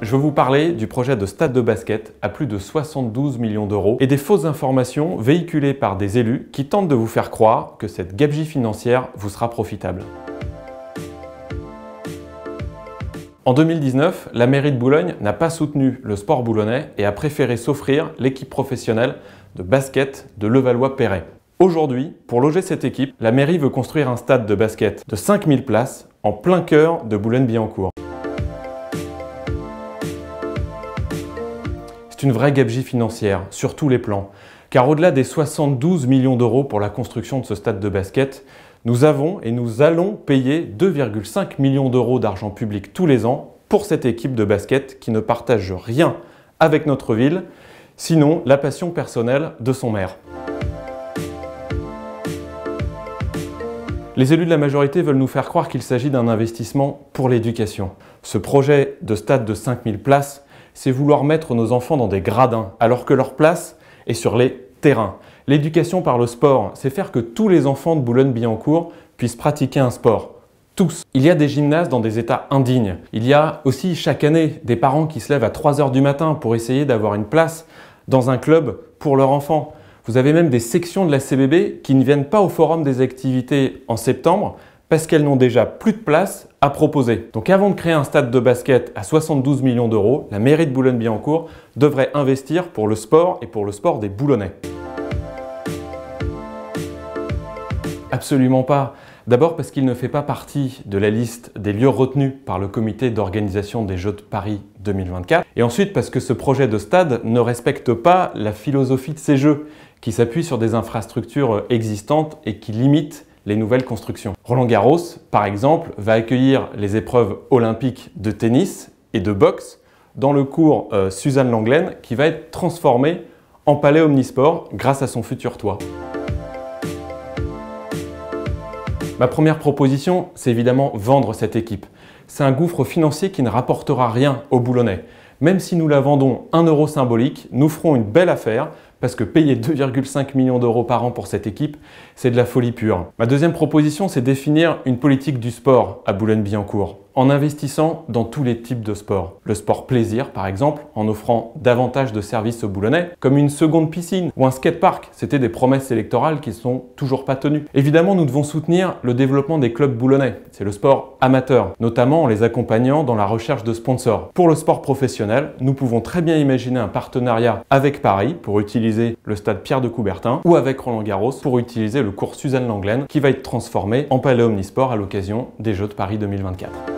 je veux vous parler du projet de stade de basket à plus de 72 millions d'euros et des fausses informations véhiculées par des élus qui tentent de vous faire croire que cette gabegie financière vous sera profitable. En 2019, la mairie de Boulogne n'a pas soutenu le sport boulonnais et a préféré s'offrir l'équipe professionnelle de basket de Levallois-Perret. Aujourd'hui, pour loger cette équipe, la mairie veut construire un stade de basket de 5000 places en plein cœur de Boulogne-Billancourt. C'est une vraie gabegie financière sur tous les plans, car au-delà des 72 millions d'euros pour la construction de ce stade de basket, nous avons et nous allons payer 2,5 millions d'euros d'argent public tous les ans pour cette équipe de basket qui ne partage rien avec notre ville, sinon la passion personnelle de son maire. Les élus de la majorité veulent nous faire croire qu'il s'agit d'un investissement pour l'éducation. Ce projet de stade de 5000 places, c'est vouloir mettre nos enfants dans des gradins, alors que leur place est sur les terrains. L'éducation par le sport, c'est faire que tous les enfants de Boulogne-Billancourt puissent pratiquer un sport. Tous. Il y a des gymnases dans des états indignes. Il y a aussi chaque année des parents qui se lèvent à 3 h du matin pour essayer d'avoir une place dans un club pour leur enfant. Vous avez même des sections de la CBB qui ne viennent pas au forum des activités en septembre parce qu'elles n'ont déjà plus de place à proposer. Donc avant de créer un stade de basket à 72 millions d'euros, la mairie de Boulogne-Billancourt devrait investir pour le sport et pour le sport des Boulonnais. Absolument pas. D'abord parce qu'il ne fait pas partie de la liste des lieux retenus par le comité d'organisation des Jeux de Paris 2024. Et ensuite parce que ce projet de stade ne respecte pas la philosophie de ces Jeux, qui s'appuie sur des infrastructures existantes et qui limite les nouvelles constructions. Roland-Garros, par exemple, va accueillir les épreuves olympiques de tennis et de boxe dans le cours Suzanne Lenglen qui va être transformé en palais omnisport grâce à son futur toit. Ma première proposition, c'est évidemment vendre cette équipe. C'est un gouffre financier qui ne rapportera rien aux Boulonnais. Même si nous la vendons 1 euro symbolique, nous ferons une belle affaire parce que payer 2,5 millions d'euros par an pour cette équipe, c'est de la folie pure. Ma deuxième proposition, c'est définir une politique du sport à Boulogne-Billancourt en investissant dans tous les types de sports. Le sport plaisir, par exemple, en offrant davantage de services aux Boulonnais, comme une seconde piscine ou un skatepark. C'était des promesses électorales qui ne sont toujours pas tenues. Évidemment, nous devons soutenir le développement des clubs boulonnais. C'est le sport amateur, notamment en les accompagnant dans la recherche de sponsors. Pour le sport professionnel, nous pouvons très bien imaginer un partenariat avec Paris pour utiliser le stade Pierre de Coubertin ou avec Roland-Garros pour utiliser le cours Suzanne Lenglen qui va être transformé en palais omnisport à l'occasion des Jeux de Paris 2024.